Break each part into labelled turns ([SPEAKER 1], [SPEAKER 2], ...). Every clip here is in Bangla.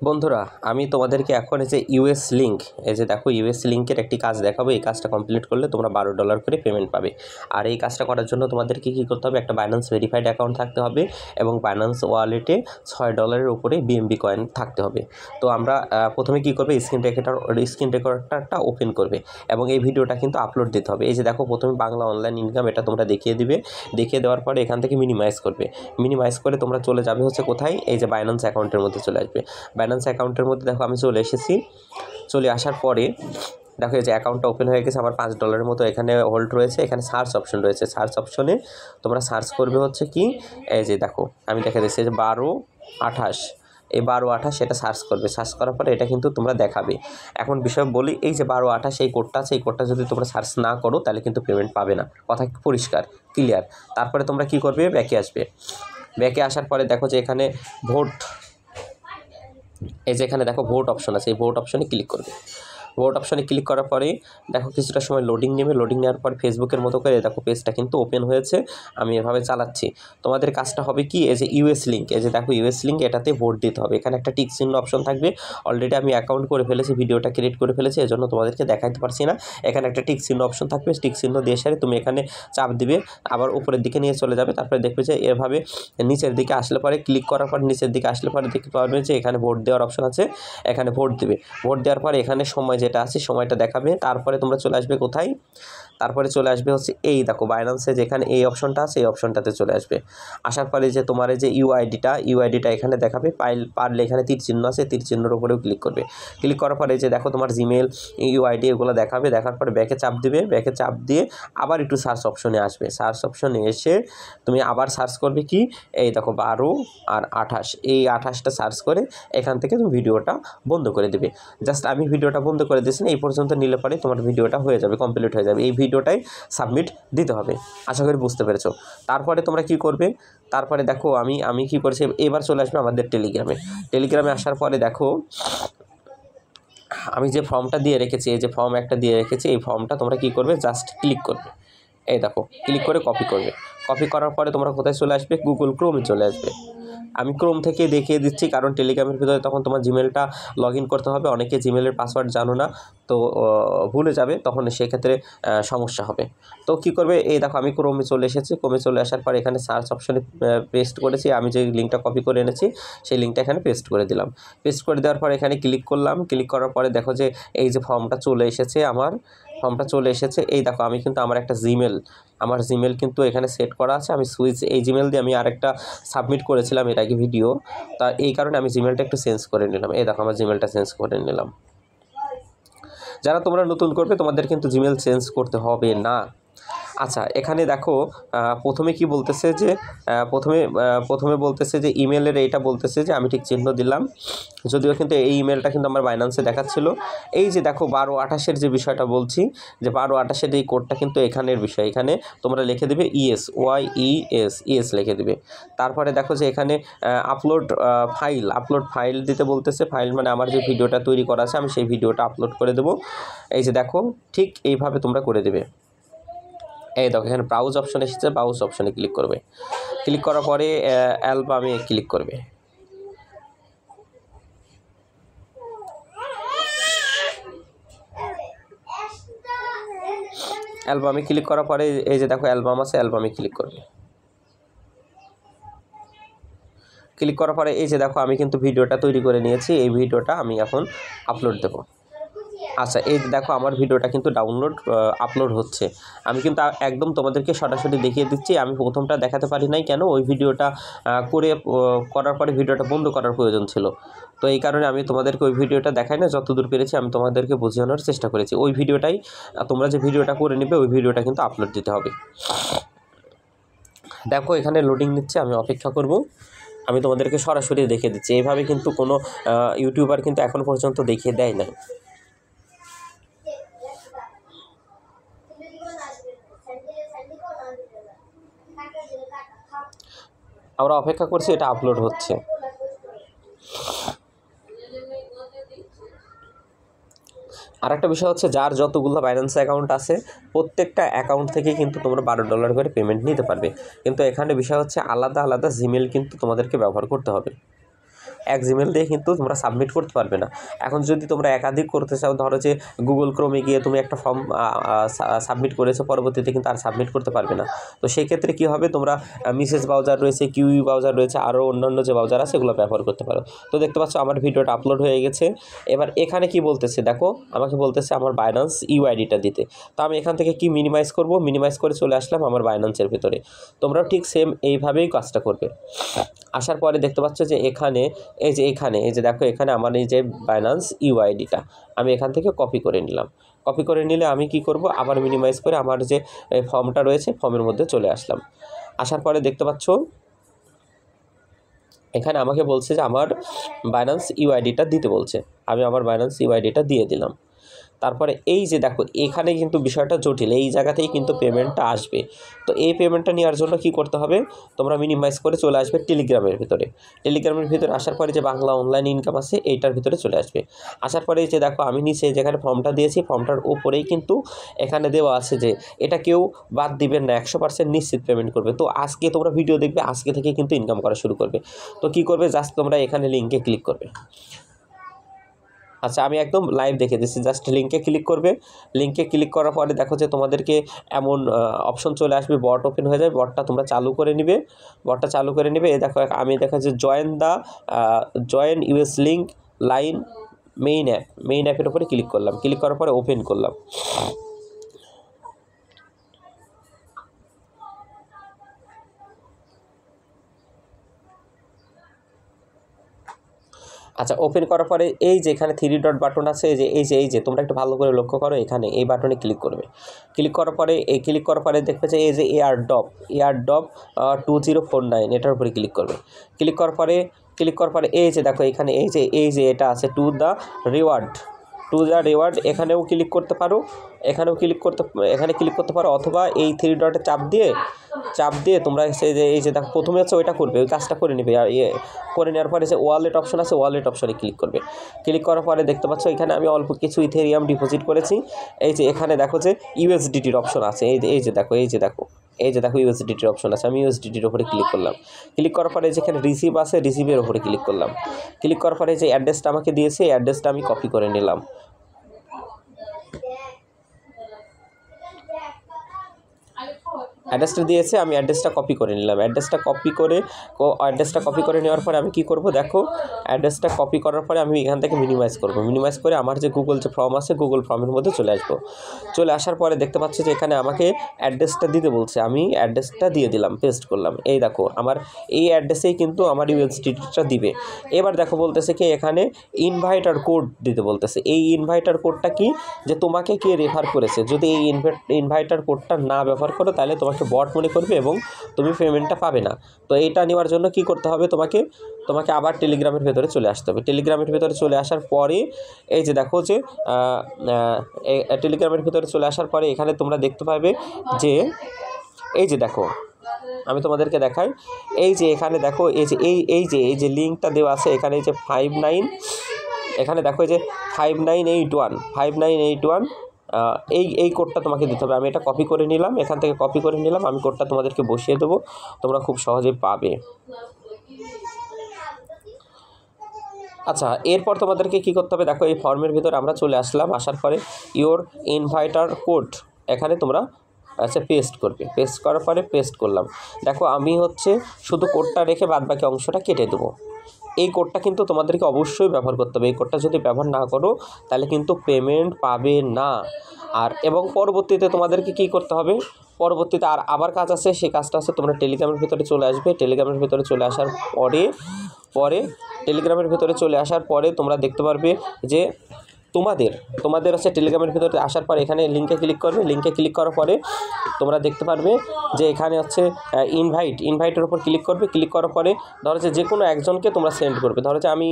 [SPEAKER 1] বন্ধুরা, আমি তোমাদেরকে এখন এই যে ইউএস লিঙ্ক, এই যে দেখো ইউএস লিঙ্কের একটি কাজ দেখাবো। এই কাজটা কমপ্লিট করলে তোমরা $12 করে পেমেন্ট পাবে। আর এই কাজটা করার জন্য তোমাদেরকে কী করতে হবে, একটা বাইন্যান্স ভেরিফাইড অ্যাকাউন্ট থাকতে হবে এবং বাইন্যান্স ওয়ালেটে $6 উপরে বিএমবি কয়েন থাকতে হবে। তো আমরা প্রথমে কী করবে, স্ক্রিন রেকর্ডারটা ওপেন করবে এবং এই ভিডিওটা কিন্তু আপলোড দিতে হবে। এই যে দেখো প্রথমে বাংলা অনলাইন ইনকাম, এটা তোমরা দেখিয়ে দিবে। দেখিয়ে দেওয়ার পরে এখান থেকে মিনিমাইজ করবে। মিনিমাইজ করে তোমরা চলে যাবে হচ্ছে কোথায়, এই যে বাইন্যান্স অ্যাকাউন্টের মধ্যে চলে আসবে। বাইন্যান্স অ্যাকাউন্টের মধ্যে দেখো আমি চলে এসেছি। চলে আসার পরে দেখো এই যে অ্যাকাউন্টটা ওপেন হয়ে গেছে। আমার $5 মতো এখানে হোল্ড রয়েছে। এখানে সার্চ অপশন রয়েছে। সার্চ অপশনে তোমরা সার্চ করবে হচ্ছে কি, এই যে দেখো আমি দেখা দিচ্ছি যে 1228, এই 1228 এটা সার্চ করবে। সার্চ করার পরে এটা কিন্তু তোমরা দেখাবে। এখন বিষয় বলি, এই যে 1228 এই কোডটা আছে, এই কোডটা যদি তোমরা সার্চ না করো তাহলে কিন্তু পেমেন্ট পাবে না। কথা পরিষ্কার, ক্লিয়ার। তারপরে তোমরা কি করবে, ব্যাকে আসবে। ব্যাকে আসার পরে দেখো যে এখানে ভোট, এই যে এখানে দেখো ভোট অপশন আছে, এই ভোট অপশনে ক্লিক করবে। ভোট অপশনে ক্লিক করার পরে দেখো কিছুটা সময় লোডিং নেবে। লোডিং নেওয়ার পর ফেসবুকের মতো করে দেখো পেজটা কিন্তু ওপেন হয়েছে। আমি এভাবে চালাচ্ছি। তোমাদের কাজটা হবে কি, এই যে ইউএস লিঙ্ক, এই যে দেখো ইউএস লিঙ্ক, এটাতে ভোট দিতে হবে। এখানে একটা টিক চিহ্ন অপশন থাকবে। অলরেডি আমি অ্যাকাউন্ট করে ফেলেছি, ভিডিওটা ক্রিয়েট করে ফেলেছি, এজন্য তোমাদেরকে দেখাতে পারছি না। এখানে একটা টিক চিহ্ন অপশন থাকবে। টিক চিহ্ন দিয়ে সারে তুমি এখানে চাপ দিবে, আবার উপরের দিকে নিয়ে চলে যাবে। তারপরে দেখবে যে এভাবে নিচের দিকে আসলে পরে, ক্লিক করার পর নিচের দিকে আসলে পরে দেখতে পারবে যে এখানে ভোট দেওয়ার অপশন আছে। এখানে ভোট দিবে। ভোট দেওয়ার পরে এখানে সময় যেটা আছে সময়টা দেখাবে। তারপরে তোমরা চলে আসবে কোথায়, তারপরে চলে আসবে হচ্ছে এই দেখো বাইন্যান্সে যেখানে এই অপশনটা আছে, এই অপশনটাতে চলে আসবে। আসার পরে যে তোমার এই যে ইউআইডিটা এখানে দেখাবে। পারলে এখানে তীর চিহ্ন আছে, তীর চিহ্নের উপরেও ক্লিক করবে। ক্লিক করার পরে যে দেখো তোমার জিমেল, ইউআইডি এগুলো দেখাবে। দেখার পরে ব্যাকে চাপ দিবে। ব্যাকে চাপ দিয়ে আবার একটু সার্চ অপশনে আসবে। সার্চ অপশনে এসে তুমি আবার সার্চ করবে কি, এই দেখো 12 আর 28, এই 28টা সার্চ করে এখান থেকে তুমি ভিডিওটা বন্ধ করে দেবে। জাস্ট আমি ভিডিওটা বন্ধ করে দিয়েছি, এই পর্যন্ত নিলে পরে তোমার ভিডিওটা হয়ে যাবে, কমপ্লিট হয়ে যাবে। এই ভিডিওটাই সাবমিট দিতে হবে। আশা করি বুঝতে পেরেছো। তারপরে তোমরা কি করবে, তারপরে দেখো আমি কি করেছি, এবার চলে আসবে আমাদের টেলিগ্রামে আসার পরে দেখো আমি যে ফর্মটা দিয়ে রেখেছি, এই যে ফর্ম একটা দিয়ে রেখেছি, এই ফর্মটা তোমরা কি করবে, জাস্ট ক্লিক করবে। এই দেখো ক্লিক করে কপি করবে। কপি করার পরে তোমরা কোথায় চলে আসবে, গুগল ক্রোমে চলে আসবে। আমি ক্রোম থেকে দেখিয়ে দিচ্ছি, কারণ টেলিগ্রামের ভিতরে তখন তোমার জিমেলটা লগ ইন করতে হবে। অনেকে জিমেলের পাসওয়ার্ড জানো না, তো ভুলে যাবে, তখন সেক্ষেত্রে সমস্যা হবে। তো কি করবে, এই দেখো আমি ক্রোমে চলে এসেছি। ক্রোমে চলে আসার পর এখানে সার্চ অপশনে পেস্ট করেছি। আমি যে লিঙ্কটা কপি করে এনেছি সেই লিঙ্কটা এখানে পেস্ট করে দিলাম। পেস্ট করে দেওয়ার পর এখানে ক্লিক করলাম। ক্লিক করার পরে দেখো যে এই যে ফর্মটা চলে এসেছে, আমার ফর্মটা চলে এসেছে। এই দেখো আমি কিন্তু আমার একটা আমার জিমেল কিন্তু এখানে সেট করা আছে। আমি এই জিমেল দিয়ে আমি আরেকটা সাবমিট করেছিলাম এর আগে ভিডিও, তা এই কারণে আমি জিমেলটা একটু চেঞ্জ করে নিলাম। এই দেখো আমার জিমেলটা চেঞ্জ করে নিলাম। যারা তোমরা নতুন করবে তোমাদের কিন্তু জিমেল চেঞ্জ করতে হবে না। আচ্ছা, এখানে দেখো প্রথমে কি বলতেছে যে প্রথমে বলতেছে যে ইমেলের এইটা বলতেছে যে আমি ঠিক চিহ্ন দিলাম, যদিও কিন্তু এই ইমেলটা কিন্তু আমার বাইন্যান্সে দেখাচ্ছিল। এই যে দেখো 1228-এর যে বিষয়টা বলছি, যে 1228-এর এই কোডটা কিন্তু এখানের বিষয়। এখানে তোমরা লিখে দেবে ইএস লিখে দেবে। তারপরে দেখো যে এখানে আপলোড ফাইল দিতে বলতেছে। ফাইল মানে আমার যে ভিডিওটা তৈরি করা আছে, আমি সেই ভিডিওটা আপলোড করে দেবো। এই যে দেখো ঠিক এইভাবে তোমরা করে দেবে। এই দেখো এখানে ব্রাউজ অপশন এসেছে, ব্রাউজ অপশনে ক্লিক করবে। ক্লিক করার পরে অ্যালবামে ক্লিক করবে। অ্যালবামে ক্লিক করার পরে এই যে দেখো অ্যালবাম আছে, অ্যালবামে ক্লিক করবে। ক্লিক করার পরে এই যে দেখো আমি কিন্তু ভিডিওটা তৈরি করে নিয়েছি। এই ভিডিওটা আমি এখন আপলোড দেবো। আচ্ছা, এই দেখো আমার ভিডিওটা কিন্তু আপলোড হচ্ছে। আমি কিন্তু একদম তোমাদেরকে সরাসরি দেখিয়ে দিচ্ছি। আমি প্রথমটা দেখাতে পারি নাই কেন, ওই ভিডিওটা করার পরে ভিডিওটা বন্ধ করার প্রয়োজন ছিল। তো এই কারণে আমি তোমাদেরকে ওই ভিডিওটা দেখাই না, যতদূর পেরেছি আমি তোমাদেরকে বোঝানোর চেষ্টা করেছি। ওই ভিডিওটাই তোমরা যে ভিডিওটা করে নেবে, ওই ভিডিওটা কিন্তু আপলোড দিতে হবে। দেখো এখানে লোডিং নিচ্ছে, আমি অপেক্ষা করব। আমি তোমাদেরকে সরাসরি দেখিয়ে দিচ্ছি। এইভাবে কিন্তু কোনো ইউটিউবার কিন্তু এখন পর্যন্ত দেখিয়ে দেয় না। আমরা অপেক্ষা করছি, এটা আপলোড হচ্ছে। আরেকটা বিষয় হচ্ছে, যার যতগুলো বাইন্যান্স অ্যাকাউন্ট আছে প্রত্যেকটা অ্যাকাউন্ট থেকে কিন্তু তোমরা $12 করে পেমেন্ট নিতে পারবে। কিন্তু এখানে বিষয় হচ্ছে আলাদা আলাদা জিমেল কিন্তু তোমাদেরকে ব্যবহার করতে হবে। এক জিমেল দিয়ে কিন্তু তোমরা সাবমিট করতে পারবে না। এখন যদি তোমরা একাধিক করতে চাও, ধরো যে গুগল ক্রোমে গিয়ে তুমি একটা ফর্ম সাবমিট করেছো, পরবর্তীতে কিন্তু আর সাবমিট করতে পারবে না। তো সেই ক্ষেত্রে কী হবে, তোমরা মিসেস ব্রাউজার রয়েছে, কিউই ব্রাউজার রয়েছে, আরও অন্যান্য যে ব্রাউজার আছে সেগুলো ব্যবহার করতে পারো। তো দেখতে পাচ্ছ আমার ভিডিওটা আপলোড হয়ে গেছে। এবার এখানে কি বলতেছে দেখো, আমাকে বলতেছে আমার বাইন্যান্স ইউআইডিটা দিতে। তো আমি এখান থেকে কি মিনিমাইজ করব, মিনিমাইজ করে চলে আসলাম আমার বাইন্যান্সের ভিতরে। তোমরাও ঠিক সেম এইভাবেই কাজটা করবে। আসার পরে দেখতে পাচ্ছ যে এখানে এই যে দেখো, এখানে আমার এই যে বাইন্যান্স ইউআইডিটা আমি এখান থেকে কপি করে নিলাম। কপি করে নিলে আমি কি করব, আবার মিনিমাইজ করে আমার যে ফর্মটা রয়েছে ফর্মের মধ্যে চলে আসলাম। আসার পরে দেখতে পাচ্ছ এখানে আমাকে বলছে যে আমার বাইন্যান্স ইউআইডিটা দিতে বলছে। আমি আমার বাইন্যান্স ইউআইডিটা দিয়ে দিলাম। তারপরে এই যে দেখো, এখানে কিন্তু বিষয়টা জটিল, এই জায়গাতেই কিন্তু পেমেন্টটা আসবে। তো এই পেমেন্টটা নেওয়ার জন্য কি করতে হবে, তোমরা মিনিমাইজ করে চলে আসবে টেলিগ্রামের ভিতরে। টেলিগ্রামের ভিতরে আসার পরে যে বাংলা অনলাইন ইনকাম আছে এইটার ভিতরে চলে আসবে। আসার পরে যে দেখো, আমি নিচে যেখানে ফর্মটা দিয়েছি ফর্মটার উপরেই কিন্তু এখানে দেওয়া আছে যে এটা কেউ বাদ দিবেন না, 100% নিশ্চিত পেমেন্ট করবে। তো আজকে তোমরা ভিডিও দেখবে, আজকে থেকে কিন্তু ইনকাম করা শুরু করবে। তো কি করবে, জাস্ট তোমরা এখানে লিঙ্কে ক্লিক করবে। আচ্ছা, আমি একদম লাইভ দেখে দিচ্ছি। জাস্ট লিঙ্কে ক্লিক করবে। লিঙ্কে ক্লিক করার পরে দেখো যে তোমাদেরকে এমন অপশন চলে আসবে, বট ওপেন হয়ে যাবে। বটটা তোমরা চালু করে নিবে। বটটা চালু করে নিবে। এই দেখো, আমি দেখা যে join US link line main অ্যাপের উপরে ক্লিক করলাম। ক্লিক করার পরে ওপেন করলাম। আচ্ছা, ওপেন করার পরে এই যে এখানে 3 ডট বাটন আছে, এই যে তোমরা একটু ভালো করে লক্ষ্য করো, এখানে এই বাটনে ক্লিক করবে। ক্লিক করার পরে দেখবে যে এই যে এয়ারড্রপ 2049 এটার উপরে ক্লিক করবে। ক্লিক করার পরে এই যে দেখো, এখানে এই যে এটা আছে টু দ্য রিওয়ার্ড, এখানেও ক্লিক করতে পারো। এখানে ক্লিক করতে পারো, অথবা এই 3 ডটে চাপ দিয়ে তোমরা এই যে দেখো, প্রথমে হচ্ছে ওইটা করবে, ওই কাজটা করে নেবে। আর করে নেওয়ার পরে যে ওয়ালেট অপশন আছে, ওয়ালেট অপশনে ক্লিক করবে। ক্লিক করার পরে দেখতে পাচ্ছ এখানে আমি অল্প কিছু ইথেরিয়াম ডিপোজিট করেছি। এই যে এখানে দেখো যে ইউএসডিটির অপশন আছে, এই যে দেখো ইউএসডিটির অপশন আছে। আমি ইউএসডিটির উপরে ক্লিক করলাম। ক্লিক করার পরে যেখানে রিসিভ আছে, রিসিভের উপরে ক্লিক করলাম। ক্লিক করার পরে যে অ্যাড্রেসটা আমাকে দিয়েছে, এই অ্যাড্রেসটা আমি কপি করে নিলাম। অ্যাড্রেসটা দিয়েছে, আমি অ্যাড্রেসটা কপি করে নিলাম। অ্যাড্রেসটা কপি করে নেওয়ার পরে আমি কি করব, দেখো অ্যাড্রেসটা কপি করার পরে আমি এখান থেকে মিনিমাইজ করব। মিনিমাইজ করে আমার যে গুগল যে ফর্ম আছে, গুগল ফর্মের মধ্যে চলে আসবো। চলে আসার পরে দেখতে পাচ্ছি যে এখানে আমাকে অ্যাড্রেসটা দিতে বলছে। আমি অ্যাড্রেসটা দিয়ে দিলাম, পেস্ট করলাম। এই দেখো, আমার এই অ্যাড্রেসেই কিন্তু আমার ইউএসডিটিটা দিবে। এবার দেখো বলতেছে কি, এখানে ইনভাইটার কোড দিতে বলতেছে। এই ইনভাইটার কোডটা কি, যে তোমাকে কে রেফার করেছে। যদি এই ইনভাইটার কোডটা না ব্যবহার করো, তাহলে তোমাকে বট মনে করবে এবং তুমি পেমেন্টটা পাবে না। তো এটা নেওয়ার জন্য কি করতে হবে, তোমাকে আবার টেলিগ্রামের ভেতরে চলে আসতে হবে। টেলিগ্রামের ভেতরে চলে আসার পরে এই যে দেখো যে টেলিগ্রামের ভেতরে চলে আসার পরে এখানে তোমরা দেখতে পাবে যে এই যে দেখো, আমি তোমাদেরকে দেখাই। এই যে এখানে দেখো, এই যে লিঙ্কটা দেওয়া আছে, এখানে এই যে 59, এখানে দেখো এই যে 5981 এই কোডটা তোমাকে দিতে হবে। আমি এটা কপি করে নিলাম, এখান থেকে কপি করে নিলাম। আমি কোডটা তোমাদেরকে বসিয়ে দেবো, তোমরা খুব সহজে পাবে। আচ্ছা, এরপর তোমাদেরকে কী করতে হবে, দেখো এই ফর্মের ভিতর আমরা চলে আসলাম। আসার পরে ইওর ইনভাইটার কোড এখানে তোমরা পেস্ট করবে। পেস্ট করার পরে পেস্ট করলাম। দেখো, আমি শুধু কোডটা রেখে বাদবাকি অংশটা কেটে দেবো। এই কোডটা কিন্তু তোমাদেরকে অবশ্যই ব্যবহার করতে হবে। এই কোডটা যদি ব্যবহার না করো, তাহলে কিন্তু পেমেন্ট পাবে না। এবং পরবর্তীতে তোমাদেরকে কী করতে হবে, পরবর্তীতে আবার কাজ আছে। সেই কাজটা হচ্ছে, তোমরা টেলিগ্রামের ভিতরে চলে আসবে। টেলিগ্রামের ভিতরে চলে আসার পরে টেলিগ্রামের ভিতরে চলে আসার পরে তোমরা দেখতে পারবে যে তোমাদের টেলিগ্রামের ভিতরে আসার পরে এখানে লিঙ্কে ক্লিক করবে। লিঙ্কে ক্লিক করার পরে তোমরা দেখতে পারবে যে এখানে ইনভাইটের উপর ক্লিক করবে। ক্লিক করার পরে ধরো যে কোনো একজনকে তোমরা সেন্ড করবে। ধরো যে আমি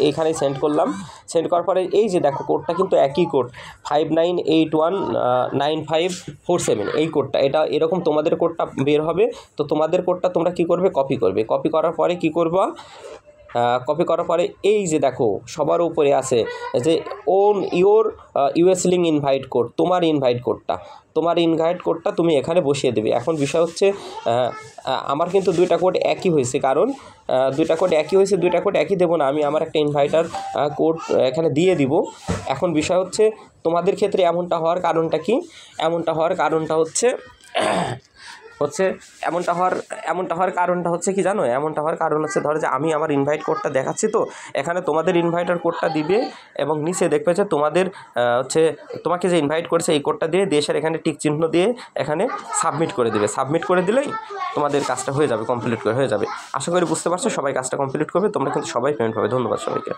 [SPEAKER 1] এখানেই সেন্ড করলাম। সেন্ড করার পরে এই যে দেখো, কোডটা কিন্তু একই কোড, 59819547 এই কোডটা। এটা এরকম তোমাদের কোডটা বের হবে। তো তোমাদের কোডটা তোমরা কী করবে, কপি করবে। কপি করার পরে কী করবা, কপি করার পরে এই যে দেখো সবার উপরে আছে যে own your US link invite code, তোমার ইনভাইট কোডটা তুমি এখানে বসিয়ে দেবে। এখন বিষয় হচ্ছে আমার কিন্তু দুইটা কোড একই হয়েছে, কারণ দুইটা কোড একই দেবো না, আমি আমার একটা ইনভাইটার কোড এখানে দিয়ে দিব। এখন বিষয় হচ্ছে তোমাদের ক্ষেত্রে এমনটা হওয়ার কারণটা কি? এমনটা হওয়ার কারণটা হচ্ছে কি জানো? এমনটা হওয়ার কারণ হচ্ছে, ধরো যে আমি আমার ইনভাইট কোডটা দেখাচ্ছি, তো এখানে তোমাদের ইনভাইটার কোডটা দিবে এবং নিচে দেখবে যে তোমাদের তোমাকে যে ইনভাইট করেছে এই কোডটা দিয়ে দেশের এখানে টিক চিহ্ন দিয়ে এখানে সাবমিট করে দেবে। সাবমিট করে দিলেই তোমাদের কাজটা হয়ে যাবে, কমপ্লিট হয়ে যাবে। আশা করি বুঝতে পারছো, সবাই কাজটা কমপ্লিট করবে, তোমরা কিন্তু সবাই পেমেন্ট পাবে। ধন্যবাদ সবাইকে।